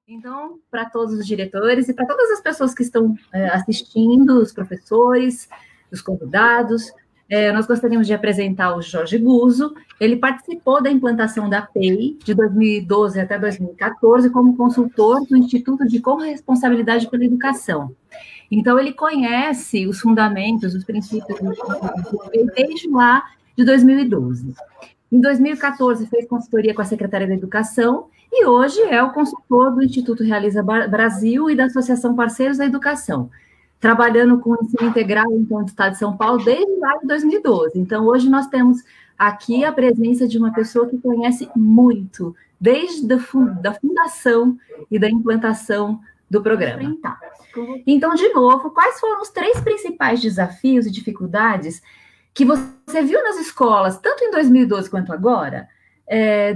Então, para todos os diretores e para todas as pessoas que estão assistindo, os professores, os convidados, nós gostaríamos de apresentar o Jorge Guzzo. Ele participou da implantação da PEI de 2012 até 2014 como consultor do Instituto de Corresponsabilidade pela Educação. Então, ele conhece os fundamentos, os princípios do PEI desde lá de 2012. Em 2014, fez consultoria com a Secretaria da Educação e hoje é o consultor do Instituto Realiza Brasil e da Associação Parceiros da Educação, trabalhando com o ensino integral, então, do Estado de São Paulo desde lá de 2012. Então, hoje nós temos aqui a presença de uma pessoa que conhece muito, desde a da fundação e da implantação do programa. Então, de novo, quais foram os 3 principais desafios e dificuldades que você viu nas escolas, tanto em 2012 quanto agora,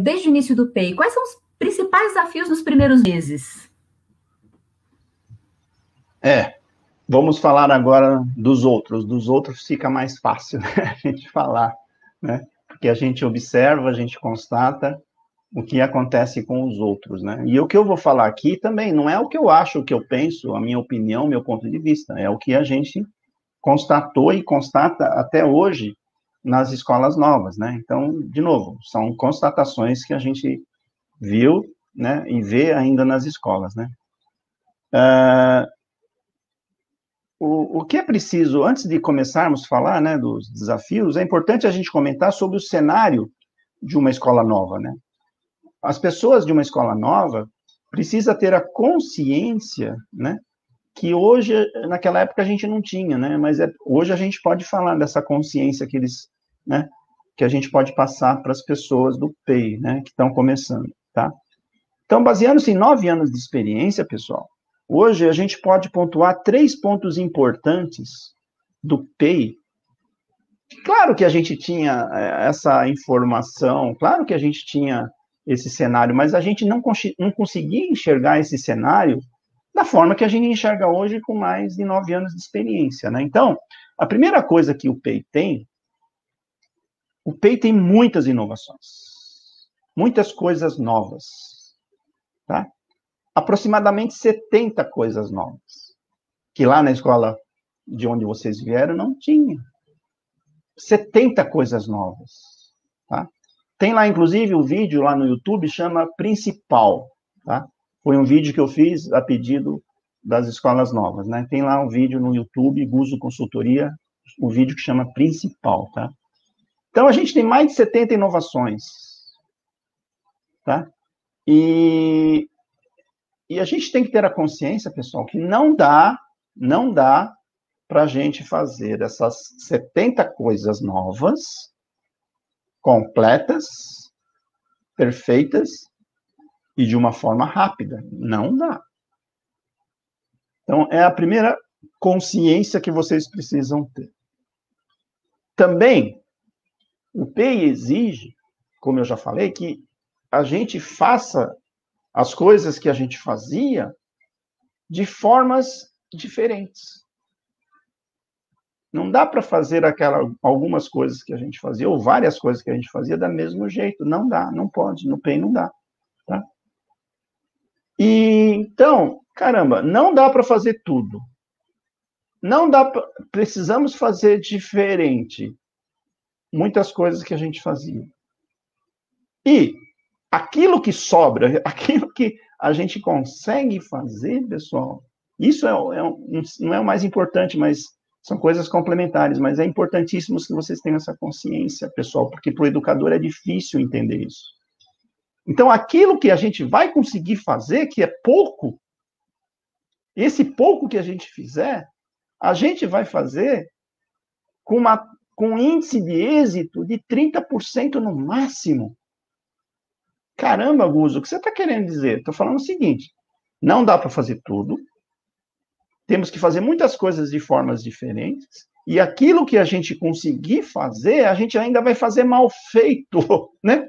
desde o início do PEI? Quais são os principais desafios nos primeiros meses? Vamos falar agora dos outros. Dos outros fica mais fácil, né, a gente falar, né? Porque a gente observa, a gente constata o que acontece com os outros, né? E o que eu vou falar aqui também não é o que eu acho, o que eu penso, a minha opinião, meu ponto de vista, é o que a gente constatou e constata até hoje nas escolas novas, né? Então, de novo, são constatações que a gente viu, né, e vê ainda nas escolas, né? O que é preciso, antes de começarmos a falar, né, dos desafios, é importante a gente comentar sobre o cenário de uma escola nova, né? As pessoas de uma escola nova precisam ter a consciência, né, que hoje, naquela época, a gente não tinha, né? Mas hoje a gente pode falar dessa consciência que eles, né, que a gente pode passar para as pessoas do PEI, né, que estão começando, tá? Então, baseando-se em 9 anos de experiência, pessoal, hoje a gente pode pontuar 3 pontos importantes do PEI. Claro que a gente tinha essa informação, claro que a gente tinha esse cenário, mas a gente não conseguia enxergar esse cenário da forma que a gente enxerga hoje com mais de 9 anos de experiência, né? Então, a primeira coisa que o PEI tem muitas inovações, muitas coisas novas, tá? Aproximadamente 70 coisas novas, que lá na escola de onde vocês vieram não tinha. 70 coisas novas, tá? Tem lá, inclusive, um vídeo lá no YouTube, chama Principal, tá? Foi um vídeo que eu fiz a pedido das escolas novas, né? Tem lá um vídeo no YouTube, Guzzo Consultoria, um vídeo que chama Principal, tá? Então, a gente tem mais de 70 inovações, tá? E a gente tem que ter a consciência, pessoal, que não dá para a gente fazer essas 70 coisas novas, completas, perfeitas, e de uma forma rápida. Não dá. Então, é a primeira consciência que vocês precisam ter. Também, o PEI exige, como eu já falei, que a gente faça as coisas que a gente fazia de formas diferentes. Não dá para fazer algumas coisas que a gente fazia, ou várias coisas que a gente fazia, do mesmo jeito. Não dá, não pode. No PEI não dá. Tá? E, então, caramba, não dá para fazer tudo. Não dá pra, precisamos fazer diferente muitas coisas que a gente fazia. E aquilo que sobra, aquilo que a gente consegue fazer, pessoal, isso não é o mais importante, mas são coisas complementares, mas é importantíssimo que vocês tenham essa consciência, pessoal, porque para o educador é difícil entender isso. Então, aquilo que a gente vai conseguir fazer, que é pouco, esse pouco que a gente fizer, a gente vai fazer com um índice de êxito de 30% no máximo. Caramba, Guzzo, o que você está querendo dizer? Estou falando o seguinte, não dá para fazer tudo, temos que fazer muitas coisas de formas diferentes, e aquilo que a gente conseguir fazer, a gente ainda vai fazer mal feito, né?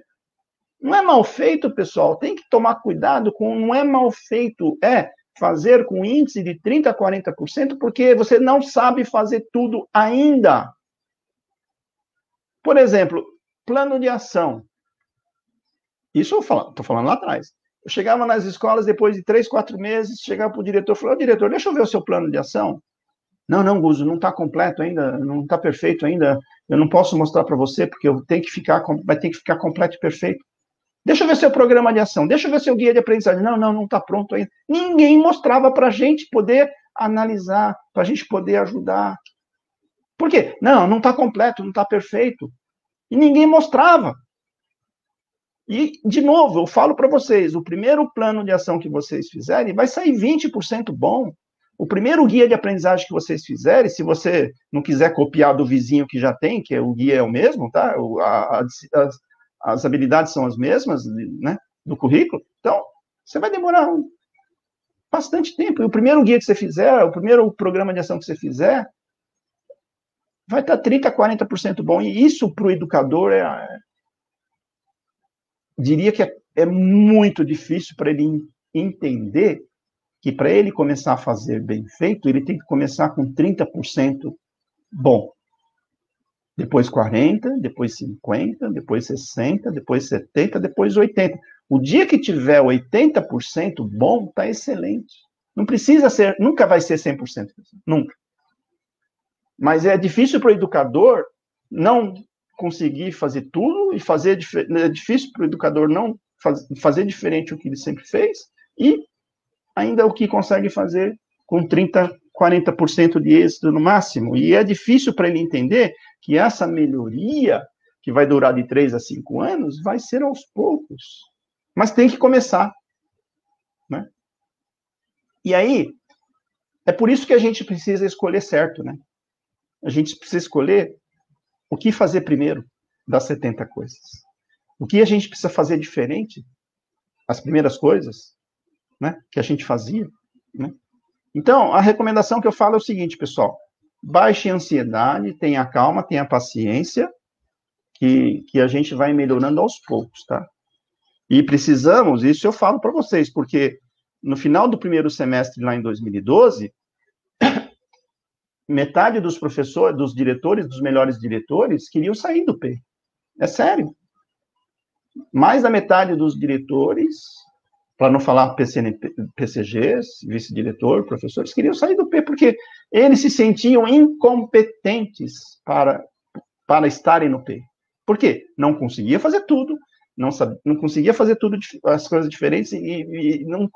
Não é mal feito, pessoal, tem que tomar cuidado com não é mal feito, é fazer com índice de 30% a 40%, porque você não sabe fazer tudo ainda. Por exemplo, plano de ação. Isso eu estou falando lá atrás. Eu chegava nas escolas, depois de 3, 4 meses, chegava para o diretor e falava, diretor, deixa eu ver o seu plano de ação. Não, Guzo, não está completo ainda, não está perfeito ainda, eu não posso mostrar para você, porque vai ter que ficar completo e perfeito. Deixa eu ver seu programa de ação, deixa eu ver seu guia de aprendizagem. Não está pronto ainda. Ninguém mostrava para a gente poder analisar, para a gente poder ajudar. Por quê? Não está completo, não está perfeito. E ninguém mostrava. E, de novo, eu falo para vocês, o primeiro plano de ação que vocês fizerem vai sair 20% bom. O primeiro guia de aprendizagem que vocês fizerem, se você não quiser copiar do vizinho que já tem, que o guia é o mesmo, tá? As habilidades são as mesmas, né, do currículo, então você vai demorar bastante tempo. E o primeiro guia que você fizer, o primeiro programa de ação que você fizer, vai estar 30%, 40% bom. E isso, para o educador, diria que é muito difícil para ele entender que, para ele começar a fazer bem feito, ele tem que começar com 30% bom. Depois 40%, depois 50%, depois 60%, depois 70%, depois 80%. O dia que tiver 80% bom, está excelente. Não precisa ser, nunca vai ser 100%, nunca. Mas é difícil para o educador não conseguir fazer tudo, e é difícil para o educador não fazer diferente do que ele sempre fez, e ainda o que consegue fazer com 30%, 40% de êxito no máximo. E é difícil para ele entender que essa melhoria, que vai durar de 3 a 5 anos, vai ser aos poucos. Mas tem que começar. Né? E aí, é por isso que a gente precisa escolher certo, né? A gente precisa escolher o que fazer primeiro das 70 coisas. O que a gente precisa fazer diferente, as primeiras coisas, né, que a gente fazia, né? Então, a recomendação que eu falo é o seguinte, pessoal, baixe a ansiedade, tenha calma, tenha paciência, que a gente vai melhorando aos poucos, tá? E precisamos, isso eu falo para vocês, porque no final do primeiro semestre, lá em 2012, metade dos professores, dos diretores, dos melhores diretores, queriam sair do P. É sério. Mais da metade dos diretores, para não falar PCGs, vice-diretor, professores, queriam sair do P, porque eles se sentiam incompetentes para estarem no P. Por quê? Não conseguia fazer tudo, não conseguia fazer tudo, as coisas diferentes, e não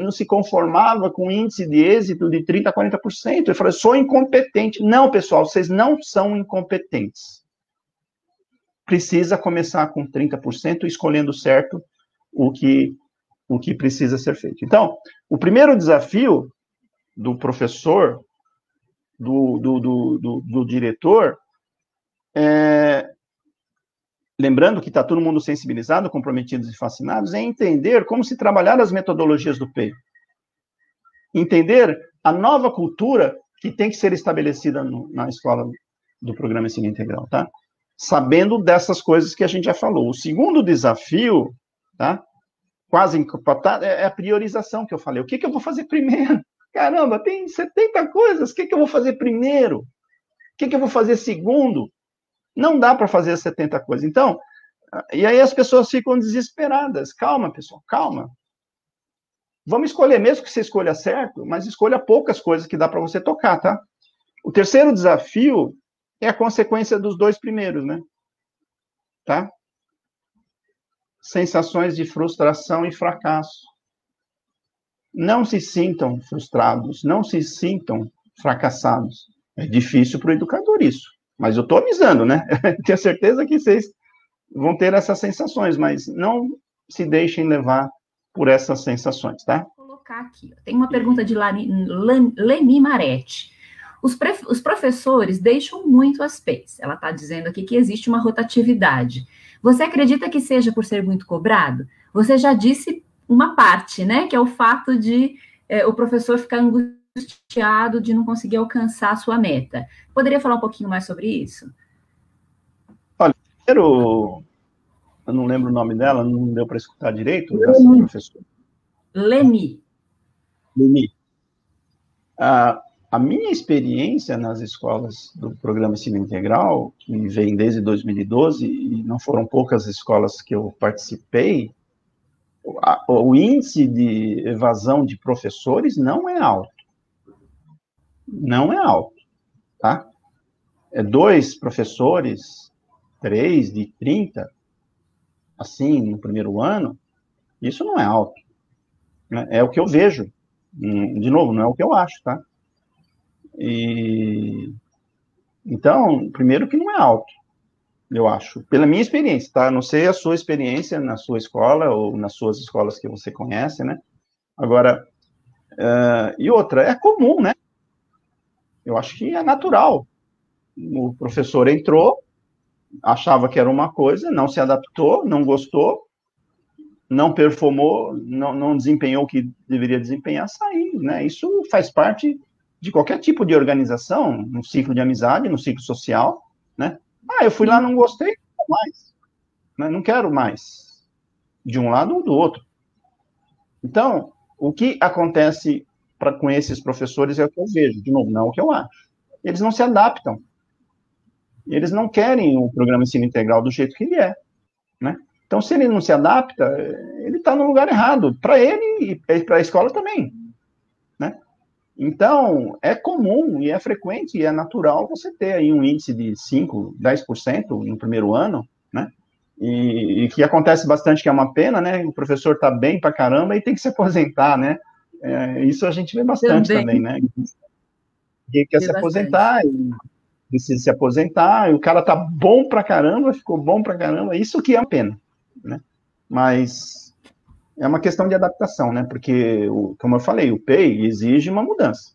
se conformava com um índice de êxito de 30% a 40%. Ele falou, sou incompetente. Não, pessoal, vocês não são incompetentes. Precisa começar com 30%, escolhendo certo o que precisa ser feito. Então, o primeiro desafio do professor, do diretor, lembrando que está todo mundo sensibilizado, comprometidos e fascinados, é entender como se trabalhar as metodologias do PEI. Entender a nova cultura que tem que ser estabelecida na escola do Programa Ensino Integral, tá? Sabendo dessas coisas que a gente já falou. O segundo desafio, tá? Quase empatado, é a priorização que eu falei. O que eu vou fazer primeiro? Caramba, tem 70 coisas, o que eu vou fazer primeiro? O que eu vou fazer segundo? Não dá para fazer 70 coisas. Então, e aí as pessoas ficam desesperadas. Calma, pessoal, calma. Vamos escolher, mesmo que você escolha certo, mas escolha poucas coisas que dá para você tocar, tá? O terceiro desafio é a consequência dos 2 primeiros, né? Tá? Sensações de frustração e fracasso. Não se sintam frustrados, não se sintam fracassados. É difícil para o educador isso, mas eu estou avisando, né? Tenho certeza que vocês vão ter essas sensações, mas não se deixem levar por essas sensações, tá? Vou colocar aqui. Tem uma pergunta de Leni Maretti. Os professores deixam muito as PEIs. Ela está dizendo aqui que existe uma rotatividade. Você acredita que seja por ser muito cobrado? Você já disse uma parte, né? Que é o fato de o professor ficar angustiado de não conseguir alcançar a sua meta. Poderia falar um pouquinho mais sobre isso? Olha, primeiro, eu não lembro o nome dela, não deu para escutar direito, dessa professora. Leni. A minha experiência nas escolas do Programa Ensino Integral, que vem desde 2012, e não foram poucas escolas que eu participei, o índice de evasão de professores não é alto. Não é alto, tá? 2 professores, 3 de 30, assim, no primeiro ano, isso não é alto. Né? É o que eu vejo. De novo, não é o que eu acho, tá? Então, primeiro que não é alto, eu acho. Pela minha experiência, tá? Não sei a sua experiência na sua escola ou nas suas escolas que você conhece, né? Agora, e outra, é comum, né? Eu acho que é natural. O professor entrou, achava que era uma coisa, não se adaptou, não gostou, não performou, não desempenhou o que deveria desempenhar, saiu, né? Isso faz parte de qualquer tipo de organização, no ciclo de amizade, no ciclo social, né? Eu fui lá, não gostei, não mais, né? Não quero mais, de um lado ou do outro. Então, o que acontece com esses professores é o que eu vejo, de novo, não é o que eu acho. Eles não se adaptam. Eles não querem o programa ensino integral do jeito que ele é, né? Então, se ele não se adapta, ele está no lugar errado, para ele e para a escola também, né? Então, é comum e é frequente e é natural você ter aí um índice de 5, 10% no primeiro ano, né? E que acontece bastante, que é uma pena, né? O professor está bem pra caramba e tem que se aposentar, né? Isso a gente vê bastante também, né? Ele quer se aposentar e precisa se aposentar, e o cara tá bom pra caramba, ficou bom pra caramba, isso que é uma pena, né? Mas é uma questão de adaptação, né? Porque, como eu falei, o PEI exige uma mudança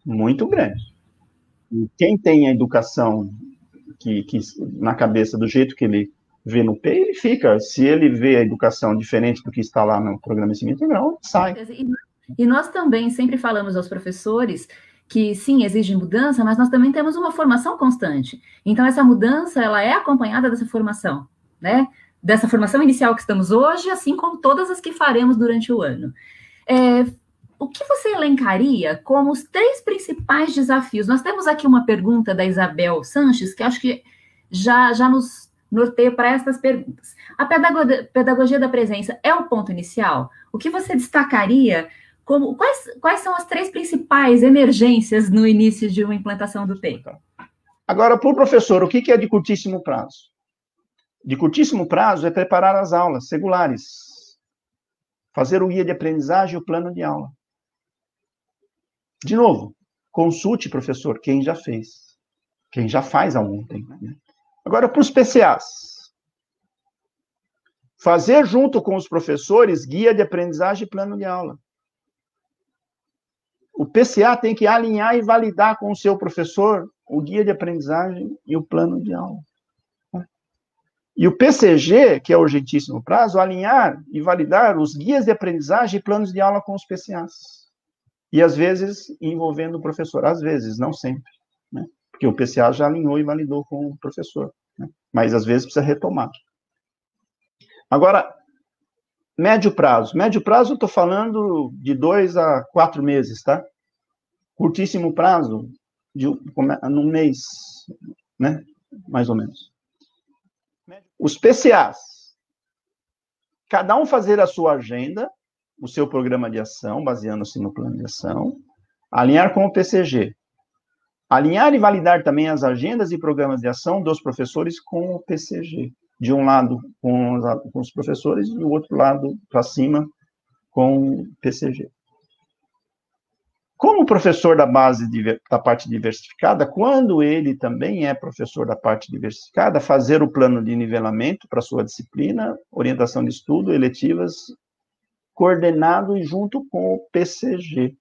muito grande. E quem tem a educação que na cabeça do jeito que ele vê no PEI, ele fica. Se ele vê a educação diferente do que está lá no programa de ensino integral, sai. E nós também sempre falamos aos professores que, sim, exige mudança, mas nós também temos uma formação constante. Então, essa mudança, ela é acompanhada dessa formação, né? Dessa formação inicial que estamos hoje, assim como todas as que faremos durante o ano. O que você elencaria como os 3 principais desafios? Nós temos aqui uma pergunta da Isabel Sanches, que acho que já nos norteia para essas perguntas. A pedagogia da presença é o ponto inicial? O que você destacaria como... Quais são as 3 principais emergências no início de uma implantação do PEI? Agora, para o professor, o que é de curtíssimo prazo? De curtíssimo prazo é preparar as aulas regulares, fazer o guia de aprendizagem e o plano de aula. De novo, consulte, professor, quem já fez, quem já faz há algum tempo, né? Agora, para os PCAs, fazer junto com os professores guia de aprendizagem e plano de aula. O PCA tem que alinhar e validar com o seu professor o guia de aprendizagem e o plano de aula. E o PCG, que é o urgentíssimo prazo, alinhar e validar os guias de aprendizagem e planos de aula com os PCAs. E, às vezes, envolvendo o professor. Às vezes, não sempre, né? Porque o PCA já alinhou e validou com o professor, né? Mas, às vezes, precisa retomar. Agora, médio prazo. Médio prazo, eu estou falando de 2 a 4 meses, tá? Curtíssimo prazo, num mês, né? Mais ou menos. Os PCAs, cada um fazer a sua agenda, o seu programa de ação, baseando-se no plano de ação, alinhar com o PCG. Alinhar e validar também as agendas e programas de ação dos professores com o PCG. De um lado com os professores e do outro lado, para cima, com o PCG. Como professor da base da parte diversificada, quando ele também é professor da parte diversificada, fazer o plano de nivelamento para sua disciplina, orientação de estudo, eletivas, coordenado e junto com o PCG.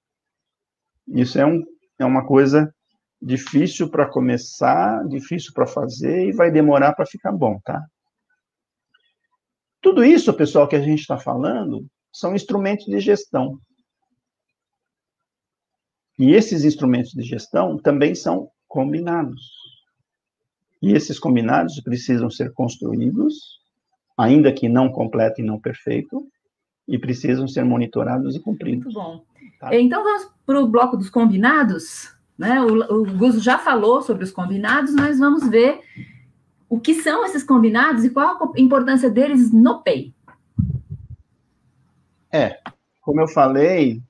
Isso é uma coisa difícil para começar, difícil para fazer e vai demorar para ficar bom, tá? Tudo isso, pessoal, que a gente está falando, são instrumentos de gestão. E esses instrumentos de gestão também são combinados. E esses combinados precisam ser construídos, ainda que não completo e não perfeito, e precisam ser monitorados e cumpridos. Muito bom. Tá? Então, vamos para o bloco dos combinados, né? O Guzo já falou sobre os combinados, mas vamos ver o que são esses combinados e qual a importância deles no PEI. Como eu falei,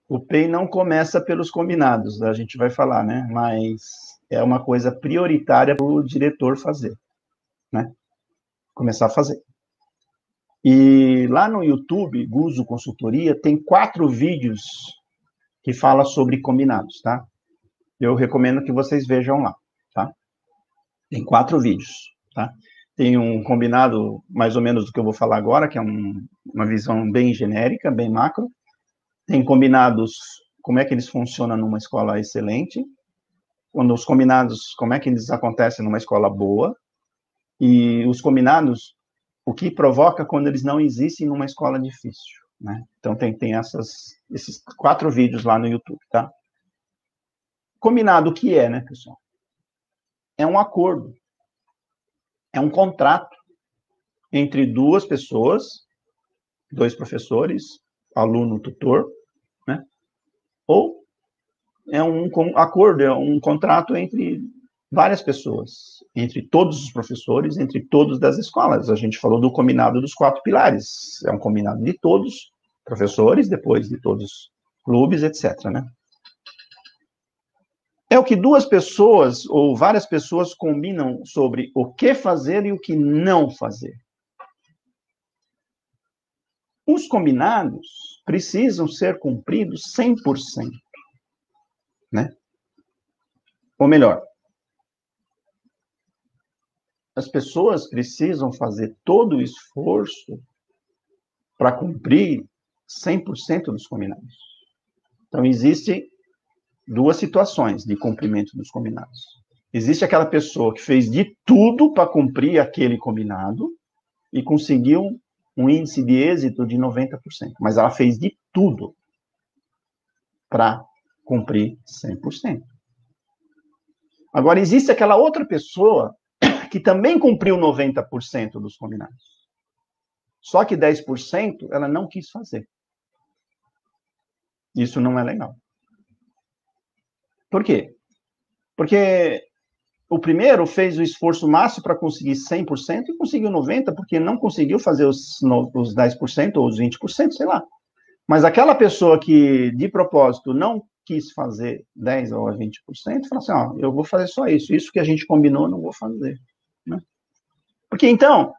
o PEI não começa pelos combinados, a gente vai falar, né? Mas é uma coisa prioritária para o diretor fazer, né? Começar a fazer. E lá no YouTube, Guzo Consultoria, tem 4 vídeos que falam sobre combinados, tá? Eu recomendo que vocês vejam lá, tá? Tem 4 vídeos, tá? Tem um combinado, mais ou menos do que eu vou falar agora, que é uma visão bem genérica, bem macro. Tem combinados, como é que eles funcionam numa escola excelente, quando os combinados, como é que eles acontecem numa escola boa, e os combinados, o que provoca quando eles não existem numa escola difícil, né? Então, tem esses 4 vídeos lá no YouTube, tá? Combinado, o que é, né, pessoal? É um acordo, é um contrato entre 2 pessoas, 2 professores, aluno, tutor, né? Ou é um acordo, é um contrato entre várias pessoas, entre todos os professores, entre todos das escolas. A gente falou do combinado dos 4 pilares. É um combinado de todos, professores, depois de todos os clubes, etc., né? É o que 2 pessoas ou várias pessoas combinam sobre o que fazer e o que não fazer. Os combinados precisam ser cumpridos 100%, né? Ou melhor, as pessoas precisam fazer todo o esforço para cumprir 100% dos combinados. Então, existem 2 situações de cumprimento dos combinados. Existe aquela pessoa que fez de tudo para cumprir aquele combinado e conseguiu um índice de êxito de 90%, mas ela fez de tudo para cumprir 100%. Agora, existe aquela outra pessoa que também cumpriu 90% dos combinados. Só que 10% ela não quis fazer. Isso não é legal. Por quê? Porque o primeiro fez o esforço máximo para conseguir 100% e conseguiu 90%, porque não conseguiu fazer os 10% ou os 20%, sei lá. Mas aquela pessoa que, de propósito, não quis fazer 10% ou 20%, falou assim, ó, eu vou fazer só isso. Isso que a gente combinou, não vou fazer. Né? Porque, então,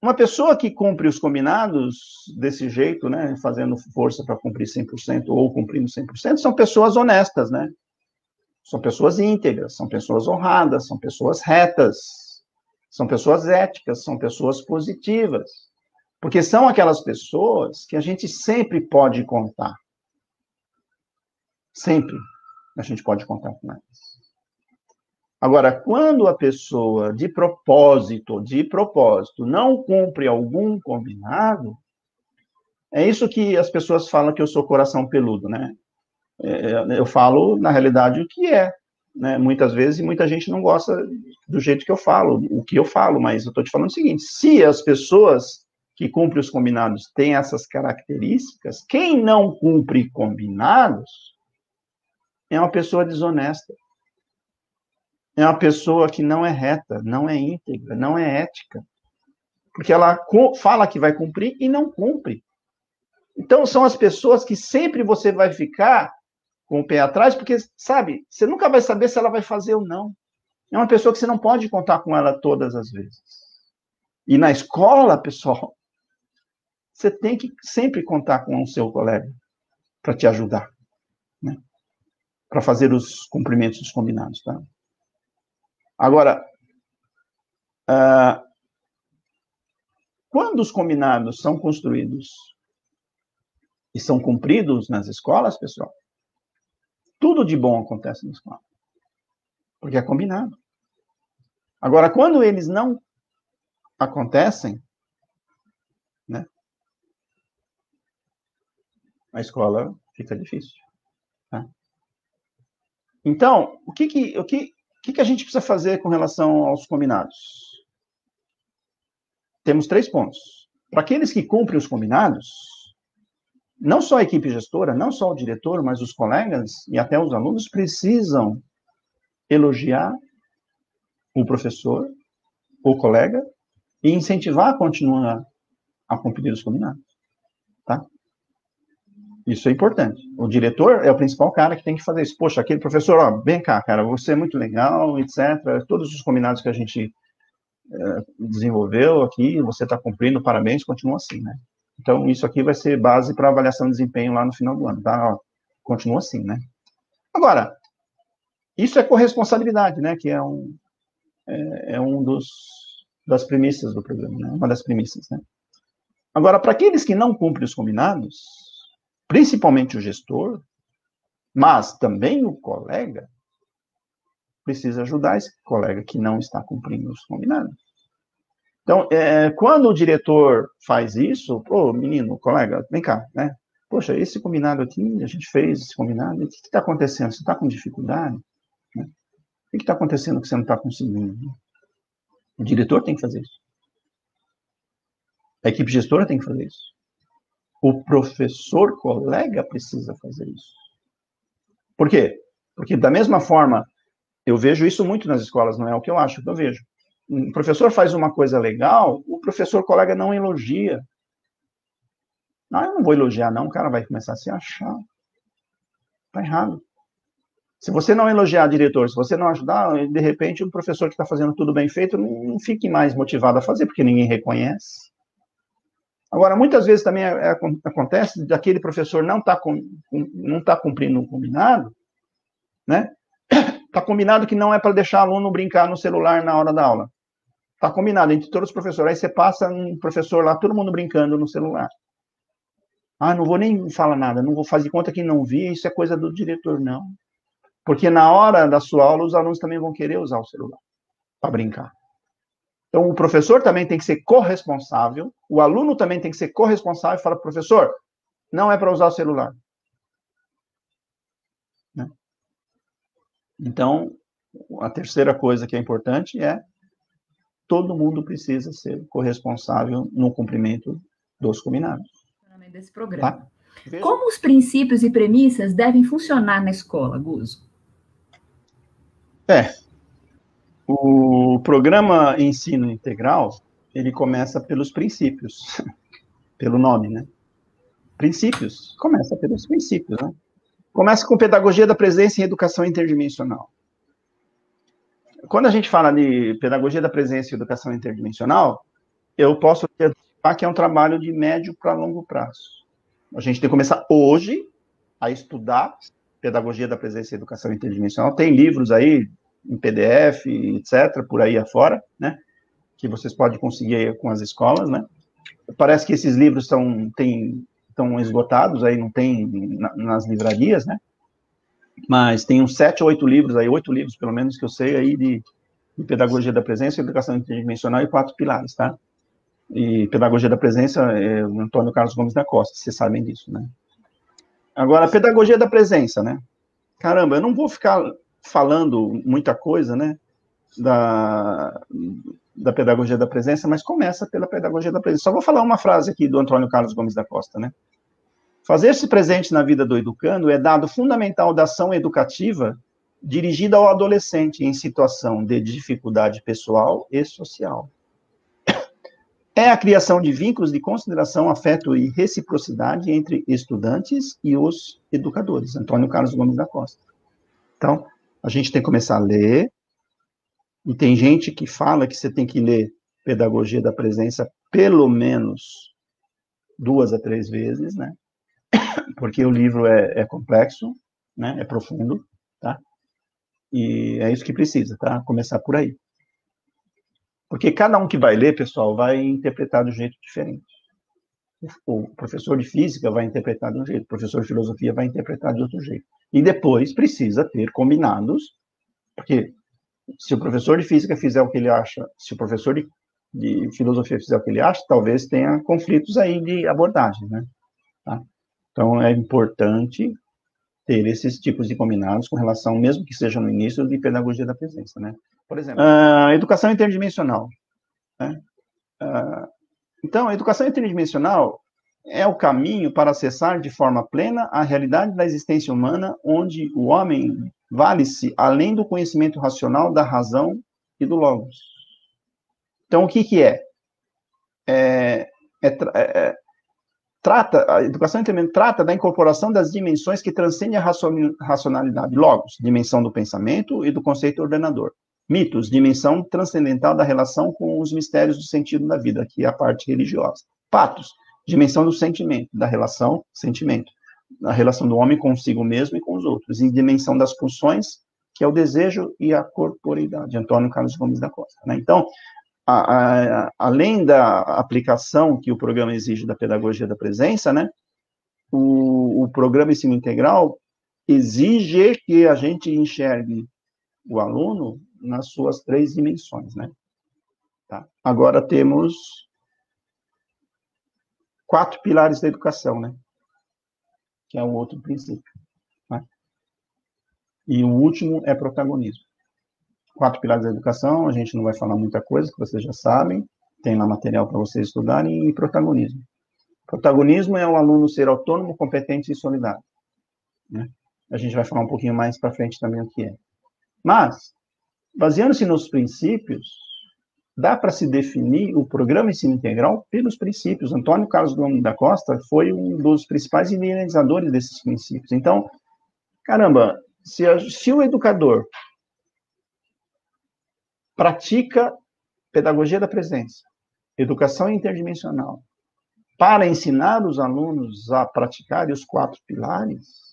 uma pessoa que cumpre os combinados desse jeito, né, fazendo força para cumprir 100% ou cumprindo 100%, são pessoas honestas, né? São pessoas íntegras, são pessoas honradas, são pessoas retas, são pessoas éticas, são pessoas positivas. Porque são aquelas pessoas que a gente sempre pode contar. Sempre a gente pode contar com elas. Agora, quando a pessoa, de propósito, não cumpre algum combinado, é isso que as pessoas falam que eu sou coração peludo, né? Eu falo, na realidade, o que é, né? Muitas vezes, muita gente não gosta do jeito que eu falo, o que eu falo, mas eu estou te falando o seguinte, se as pessoas que cumprem os combinados têm essas características, quem não cumpre combinados é uma pessoa desonesta. É uma pessoa que não é reta, não é íntegra, não é ética. Porque ela fala que vai cumprir e não cumpre. Então, são as pessoas que sempre você vai ficar com o pé atrás, porque, sabe, você nunca vai saber se ela vai fazer ou não. É uma pessoa que você não pode contar com ela todas as vezes. E na escola, pessoal, você tem que sempre contar com o seu colega para te ajudar, né? Para fazer os cumprimentos dos combinados, tá? Agora, quando os combinados são construídos e são cumpridos nas escolas, pessoal, tudo de bom acontece na escola. Porque é combinado. Agora, quando eles não acontecem, né, a escola fica difícil. Tá? Então, o que a gente precisa fazer com relação aos combinados? Temos 3 pontos. Para aqueles que cumprem os combinados, não só a equipe gestora, não só o diretor, mas os colegas e até os alunos precisam elogiar o professor, o colega, e incentivar a continuar a cumprir os combinados, tá? Isso é importante. O diretor é o principal cara que tem que fazer isso. Poxa, aquele professor, ó, vem cá, cara, você é muito legal, etc. Todos os combinados que a gente desenvolveu aqui, você está cumprindo, parabéns, continua assim, né? Então, isso aqui vai ser base para avaliação de desempenho lá no final do ano, tá? Ó, continua assim, né? Agora, isso é corresponsabilidade, né? Que é das premissas do programa, né? Uma das premissas, né? Agora, para aqueles que não cumprem os combinados, principalmente o gestor, mas também o colega, precisa ajudar esse colega que não está cumprindo os combinados. Então, quando o diretor faz isso, pô, menino, colega, vem cá, né? Poxa, esse combinado aqui, a gente fez esse combinado, o que está acontecendo? Você está com dificuldade? Né? O que está acontecendo que você não está conseguindo? O diretor tem que fazer isso. A equipe gestora tem que fazer isso. O professor colega precisa fazer isso. Por quê? Porque, da mesma forma, eu vejo isso muito nas escolas, não é o que eu acho, que eu vejo. O professor faz uma coisa legal, o professor colega não elogia. Não, eu não vou elogiar, não, o cara vai começar a se achar. Está errado. Se você não elogiar diretor, se você não ajudar, de repente o professor que está fazendo tudo bem feito não fique mais motivado a fazer, porque ninguém reconhece. Agora, muitas vezes também acontece daquele professor não tá cumprindo um combinado, né? Está combinado que não é para deixar aluno brincar no celular na hora da aula. Está combinado entre todos os professores. Aí você passa um professor lá, todo mundo brincando no celular. Ah, não vou nem falar nada, não vou fazer conta que não vi, isso é coisa do diretor, não. Porque na hora da sua aula, os alunos também vão querer usar o celular para brincar. Então, o professor também tem que ser corresponsável, o aluno também tem que ser corresponsável e falar, professor, não é para usar o celular. Né? Então, a terceira coisa que é importante é todo mundo precisa ser corresponsável no cumprimento dos combinados. Desse programa. Tá? Como os princípios e premissas devem funcionar na escola, Guzo? O programa Ensino Integral, ele começa pelos princípios, pelo nome, né? Princípios, começa pelos princípios, né? Começa com pedagogia da presença e educação interdimensional. Quando a gente fala de pedagogia da presença e educação interdimensional, eu posso antecipar que é um trabalho de médio para longo prazo. A gente tem que começar hoje a estudar pedagogia da presença e educação interdimensional. Tem livros aí, em PDF, etc., por aí afora, né? Que vocês podem conseguir aí com as escolas, né? Parece que esses livros estão esgotados, aí não tem nas livrarias, né? Mas tem uns 7 ou 8 livros aí, 8 livros, pelo menos, que eu sei aí de pedagogia da presença, educação interdimensional e 4 pilares, tá? E pedagogia da presença é o Antônio Carlos Gomes da Costa, vocês sabem disso, né? Agora, pedagogia da presença, né? Caramba, eu não vou ficar falando muita coisa, né? Da pedagogia da presença, mas começa pela pedagogia da presença. Só vou falar uma frase aqui do Antônio Carlos Gomes da Costa, né? Fazer-se presente na vida do educando é dado fundamental da ação educativa dirigida ao adolescente em situação de dificuldade pessoal e social. É a criação de vínculos de consideração, afeto e reciprocidade entre estudantes e os educadores. Antônio Carlos Gomes da Costa. Então, a gente tem que começar a ler, e tem gente que fala que você tem que ler Pedagogia da Presença pelo menos 2 a 3 vezes, né? Porque o livro é complexo, né? É profundo, tá? E é isso que precisa, tá? Começar por aí. Porque cada um que vai ler, pessoal, vai interpretar de um jeito diferente. O professor de física vai interpretar de um jeito, o professor de filosofia vai interpretar de outro jeito. E depois precisa ter combinados, porque se o professor de física fizer o que ele acha, se o professor de filosofia fizer o que ele acha, talvez tenha conflitos aí de abordagem, né? Tá? Então, é importante ter esses tipos de combinados com relação, mesmo que seja no início, de pedagogia da presença, né? Por exemplo, educação interdimensional, né? Então, a educação interdimensional é o caminho para acessar de forma plena a realidade da existência humana, onde o homem vale-se além do conhecimento racional, da razão e do logos. Então, o que é? a educação inteligente trata da incorporação das dimensões que transcendem a racionalidade. Logos, dimensão do pensamento e do conceito ordenador. Mitos, dimensão transcendental da relação com os mistérios do sentido da vida, que é a parte religiosa. Patos, dimensão do sentimento, da relação, sentimento, a relação do homem consigo mesmo e com os outros. E dimensão das pulsões, que é o desejo e a corporeidade. Antônio Carlos Gomes da Costa. Né? Então, além da aplicação que o programa exige da pedagogia da presença, né, o programa ensino integral exige que a gente enxergue o aluno nas suas 3 dimensões, né? Tá? Agora temos 4 pilares da educação, né? Que é o outro princípio. Né? E o último é protagonismo. 4 pilares da educação, a gente não vai falar muita coisa, que vocês já sabem, tem lá material para vocês estudarem, e protagonismo. Protagonismo é o aluno ser autônomo, competente e solidário. Né? A gente vai falar um pouquinho mais para frente também o que é. Mas, baseando-se nos princípios, dá para se definir o programa ensino integral pelos princípios. Antônio Carlos Gomes da Costa foi um dos principais idealizadores desses princípios. Então, caramba, se o educador pratica pedagogia da presença, educação interdimensional, para ensinar os alunos a praticarem os 4 pilares,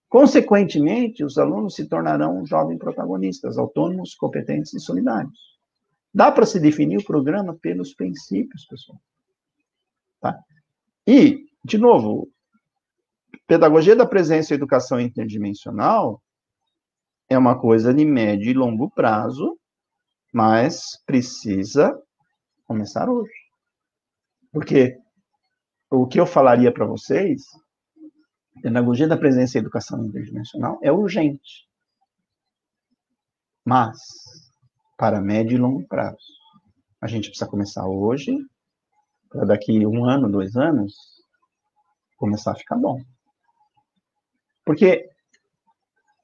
consequentemente, os alunos se tornarão jovens protagonistas, autônomos, competentes e solidários. Dá para se definir o programa pelos princípios, pessoal. Tá? E, de novo, pedagogia da presença e educação interdimensional é uma coisa de médio e longo prazo, mas precisa começar hoje. Porque o que eu falaria para vocês, pedagogia da presença e educação interdimensional é urgente. Mas, para médio e longo prazo, a gente precisa começar hoje, para daqui 1 ano, 2 anos, começar a ficar bom. Porque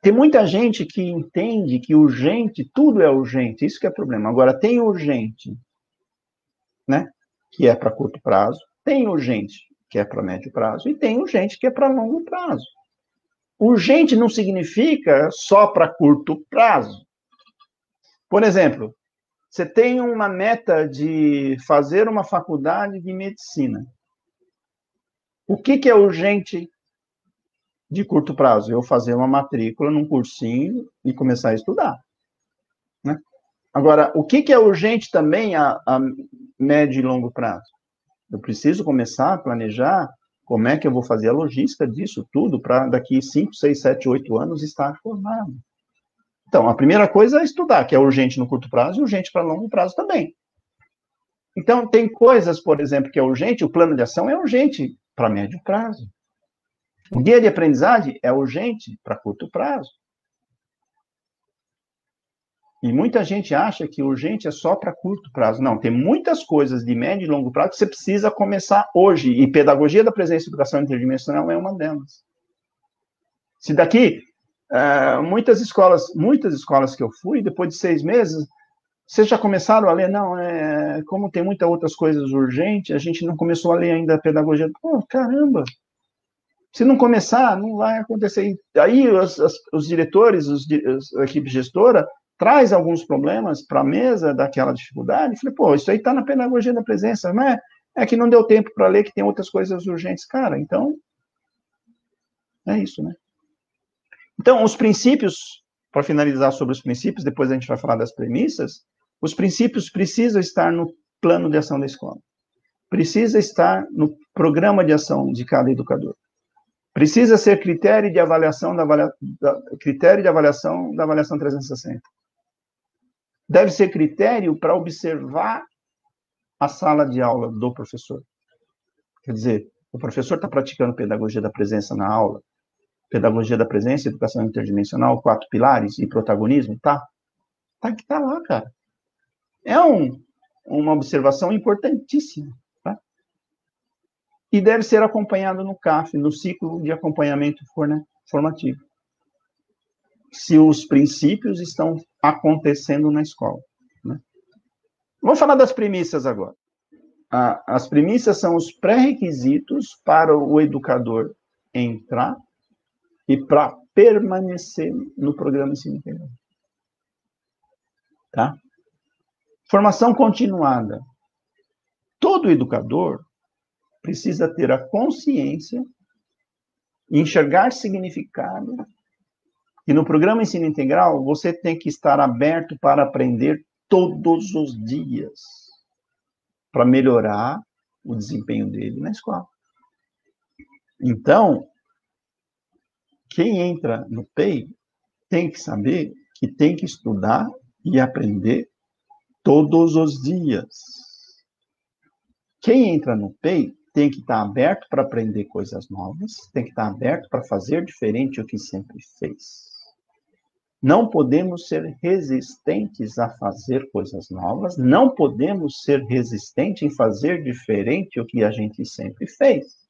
tem muita gente que entende que urgente, tudo é urgente, isso que é o problema. Agora, tem urgente, né, que é para curto prazo, tem urgente, que é para médio prazo, e tem urgente, que é para longo prazo. Urgente não significa só para curto prazo. Por exemplo, você tem uma meta de fazer uma faculdade de medicina. O que é urgente de curto prazo? Eu fazer uma matrícula num cursinho e começar a estudar. Né? Agora, o que é urgente também a médio e longo prazo? Eu preciso começar a planejar como é que eu vou fazer a logística disso tudo para daqui 5, 6, 7, 8 anos estar formado. Então, a primeira coisa é estudar, que é urgente no curto prazo e urgente para longo prazo também. Então, tem coisas, por exemplo, que é urgente, o plano de ação é urgente para médio prazo. O guia de aprendizagem é urgente para curto prazo. E muita gente acha que urgente é só para curto prazo. Não, tem muitas coisas de médio e longo prazo que você precisa começar hoje. E pedagogia da presença e educação interdimensional é uma delas. Se daqui, muitas escolas que eu fui, depois de 6 meses, vocês já começaram a ler? Não, como tem muitas outras coisas urgentes, a gente não começou a ler ainda a pedagogia. Pô, caramba! Se não começar, não vai acontecer. Aí os diretores, a equipe gestora, traz alguns problemas para a mesa daquela dificuldade. Falei, pô, isso aí está na pedagogia da presença, não é? É que não deu tempo para ler, que tem outras coisas urgentes. Cara, então, é isso, né? Então, os princípios, para finalizar sobre os princípios, depois a gente vai falar das premissas, os princípios precisam estar no plano de ação da escola. Precisa estar no programa de ação de cada educador. Precisa ser critério de avaliação da avaliação 360. Deve ser critério para observar a sala de aula do professor. Quer dizer, o professor está praticando pedagogia da presença na aula, pedagogia da presença, educação interdimensional, 4 pilares e protagonismo, tá lá, cara. É uma observação importantíssima. E deve ser acompanhado no CAF, no ciclo de acompanhamento formativo. Se os princípios estão acontecendo na escola. Né? Vamos falar das premissas agora. As premissas são os pré-requisitos para o educador entrar e para permanecer no programa Ensino Integral. Tá? Formação continuada. Todo educador precisa ter a consciência e enxergar significado. E no programa Ensino Integral, você tem que estar aberto para aprender todos os dias, para melhorar o desempenho dele na escola. Então, quem entra no PEI tem que saber que tem que estudar e aprender todos os dias. Quem entra no PEI tem que estar aberto para aprender coisas novas, tem que estar aberto para fazer diferente do que sempre fez. Não podemos ser resistentes a fazer coisas novas, não podemos ser resistentes em fazer diferente do que a gente sempre fez.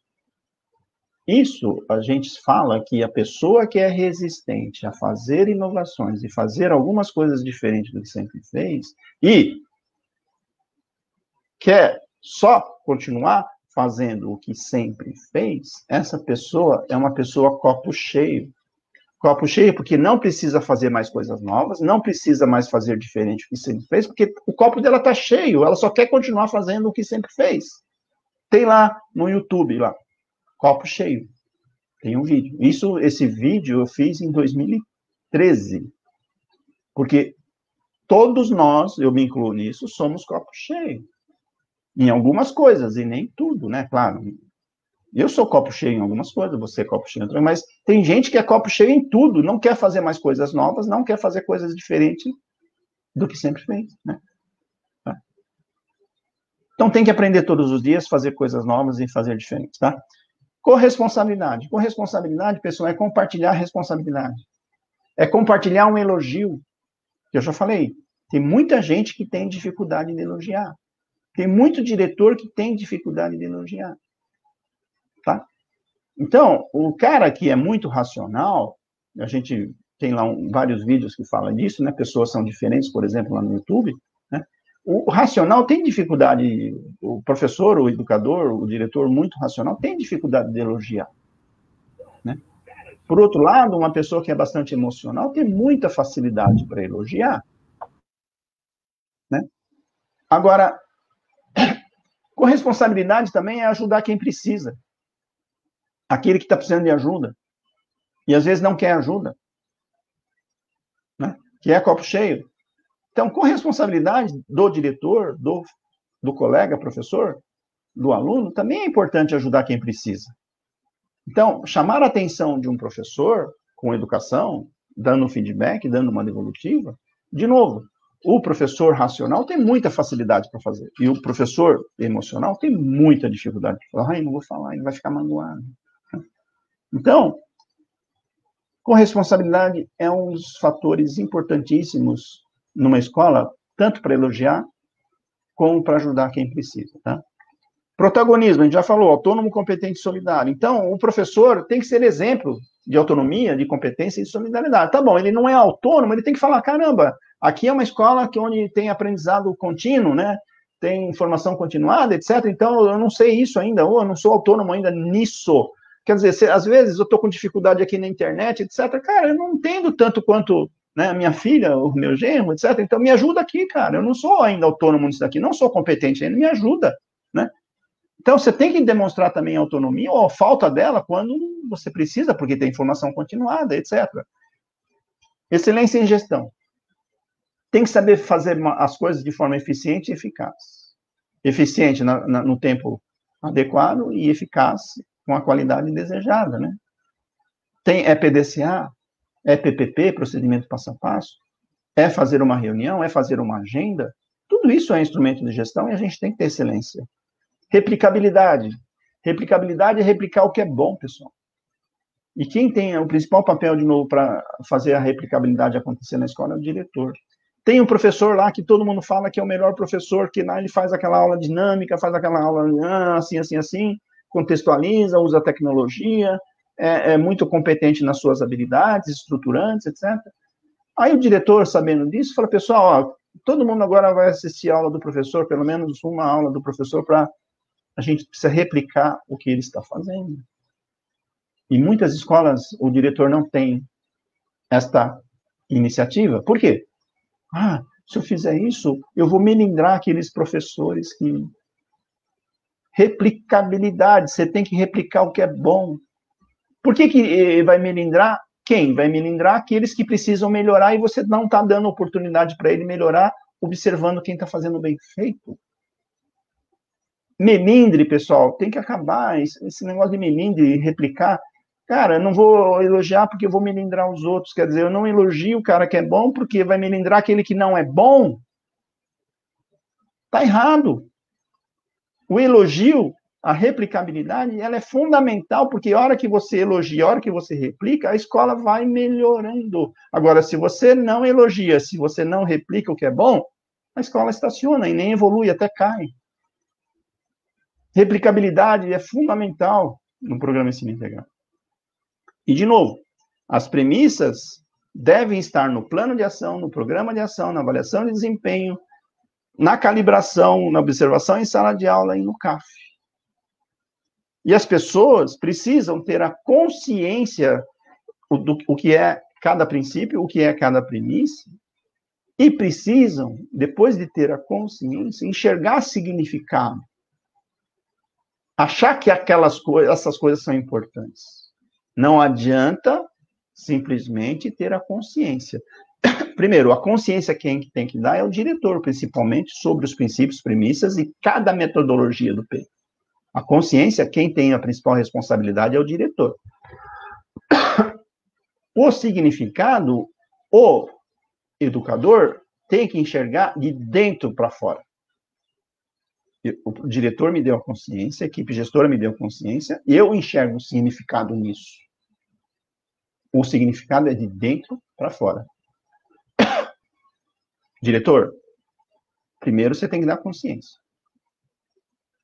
Isso, a gente fala que a pessoa que é resistente a fazer inovações e fazer algumas coisas diferentes do que sempre fez, e quer só continuar fazendo o que sempre fez, essa pessoa é uma pessoa copo cheio. Copo cheio porque não precisa fazer mais coisas novas, não precisa mais fazer diferente do que sempre fez, porque o copo dela está cheio, ela só quer continuar fazendo o que sempre fez. Tem lá no YouTube, lá, copo cheio. Tem um vídeo. Esse vídeo eu fiz em 2013. Porque todos nós, eu me incluo nisso, somos copo cheio. Em algumas coisas, e nem tudo, né? Claro, eu sou copo cheio em algumas coisas, você é copo cheio em outras, mas tem gente que é copo cheio em tudo, não quer fazer mais coisas novas, não quer fazer coisas diferentes do que sempre fez, né? Então tem que aprender todos os dias, fazer coisas novas e fazer diferentes, tá? Corresponsabilidade. Corresponsabilidade, pessoal, é compartilhar a responsabilidade. É compartilhar um elogio, que eu já falei. Tem muita gente que tem dificuldade de elogiar. Tem muito diretor que tem dificuldade de elogiar. Tá? Então, o cara que é muito racional, a gente tem lá vários vídeos que falam disso, né? Pessoas são diferentes, por exemplo, lá no YouTube, né? O racional tem dificuldade, o professor, o educador, o diretor muito racional tem dificuldade de elogiar, né? Por outro lado, uma pessoa que é bastante emocional tem muita facilidade para elogiar, né? Agora, corresponsabilidade também é ajudar quem precisa. Aquele que está precisando de ajuda. E às vezes não quer ajuda. Né? Que é copo cheio. Então, corresponsabilidade do diretor, do colega, professor, do aluno, também é importante ajudar quem precisa. Então, chamar a atenção de um professor com educação, dando feedback, dando uma devolutiva, de novo, o professor racional tem muita facilidade para fazer. E o professor emocional tem muita dificuldade. Ai, não vou falar, ele vai ficar magoado. Então, corresponsabilidade é um dos fatores importantíssimos numa escola, tanto para elogiar, como para ajudar quem precisa, tá? Protagonismo, a gente já falou, autônomo, competente e solidário. Então, o professor tem que ser exemplo de autonomia, de competência e de solidariedade. Tá bom, ele não é autônomo, ele tem que falar, caramba, aqui é uma escola onde tem aprendizado contínuo, né? Tem formação continuada, etc. Então, eu não sei isso ainda, ou eu não sou autônomo ainda nisso. Quer dizer, às vezes eu estou com dificuldade aqui na internet, etc. Cara, eu não entendo tanto quanto, né, a minha filha, o meu genro, etc. Então, me ajuda aqui, cara. Eu não sou ainda autônomo nisso daqui, não sou competente ainda, me ajuda, né? Então, você tem que demonstrar também autonomia ou a falta dela quando você precisa, porque tem formação continuada, etc. Excelência em gestão. Tem que saber fazer as coisas de forma eficiente e eficaz. Eficiente no tempo adequado e eficaz com a qualidade desejada, né? É PDCA, é PPP, procedimento passo a passo, é fazer uma reunião, é fazer uma agenda. Tudo isso é instrumento de gestão e a gente tem que ter excelência. Replicabilidade. Replicabilidade é replicar o que é bom, pessoal. E quem tem o principal papel, de novo, para fazer a replicabilidade acontecer na escola é o diretor. Tem um professor lá que todo mundo fala que é o melhor professor, que lá ele faz aquela aula dinâmica, faz aquela aula assim, assim, assim, contextualiza, usa tecnologia, é muito competente nas suas habilidades estruturantes, etc. Aí o diretor, sabendo disso, fala, pessoal, ó, todo mundo agora vai assistir a aula do professor, pelo menos uma aula do professor, para a gente precisa replicar o que ele está fazendo. E muitas escolas, o diretor não tem esta iniciativa. Por quê? Se eu fizer isso, eu vou melindrar aqueles professores que... Replicabilidade, você tem que replicar o que é bom. Por que vai melindrar? Quem? Vai melindrar aqueles que precisam melhorar e você não está dando oportunidade para ele melhorar, observando quem está fazendo bem feito. Melindre, pessoal, tem que acabar esse negócio de melindre e replicar. Cara, eu não vou elogiar porque eu vou melindrar os outros. Quer dizer, eu não elogio o cara que é bom porque vai melindrar aquele que não é bom. Está errado. O elogio, a replicabilidade, ela é fundamental, porque a hora que você elogia, a hora que você replica, a escola vai melhorando. Agora, se você não elogia, se você não replica o que é bom, a escola estaciona e nem evolui, até cai. Replicabilidade é fundamental no programa Ensino Integral. E, de novo, as premissas devem estar no plano de ação, no programa de ação, na avaliação de desempenho, na calibração, na observação em sala de aula e no CAF. E as pessoas precisam ter a consciência do que é cada princípio, o que é cada premissa, e precisam, depois de ter a consciência, enxergar significado. Achar que essas coisas são importantes. Não adianta simplesmente ter a consciência. Primeiro, a consciência quem tem que dar é o diretor, principalmente sobre os princípios, premissas e cada metodologia do P. A consciência, quem tem a principal responsabilidade é o diretor. O significado, o educador tem que enxergar de dentro para fora. O diretor me deu a consciência, a equipe gestora me deu a consciência, e eu enxergo o significado nisso. O significado é de dentro para fora. Diretor, primeiro você tem que dar consciência.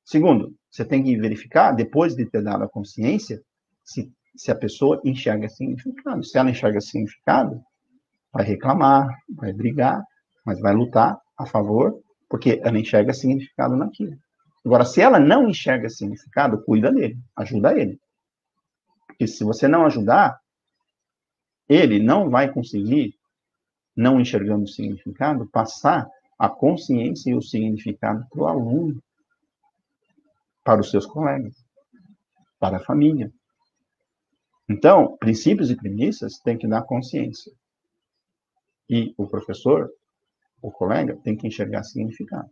Segundo, você tem que verificar, depois de ter dado a consciência, se a pessoa enxerga significado. Se ela enxerga significado, vai reclamar, vai brigar, mas vai lutar a favor, porque ela enxerga significado naquilo. Agora, se ela não enxerga significado, cuida dele, ajuda ele. Porque se você não ajudar, ele não vai conseguir, não enxergando o significado, passar a consciência e o significado para o aluno, para os seus colegas, para a família. Então, princípios e premissas têm que dar consciência. E o professor, o colega, tem que enxergar significado.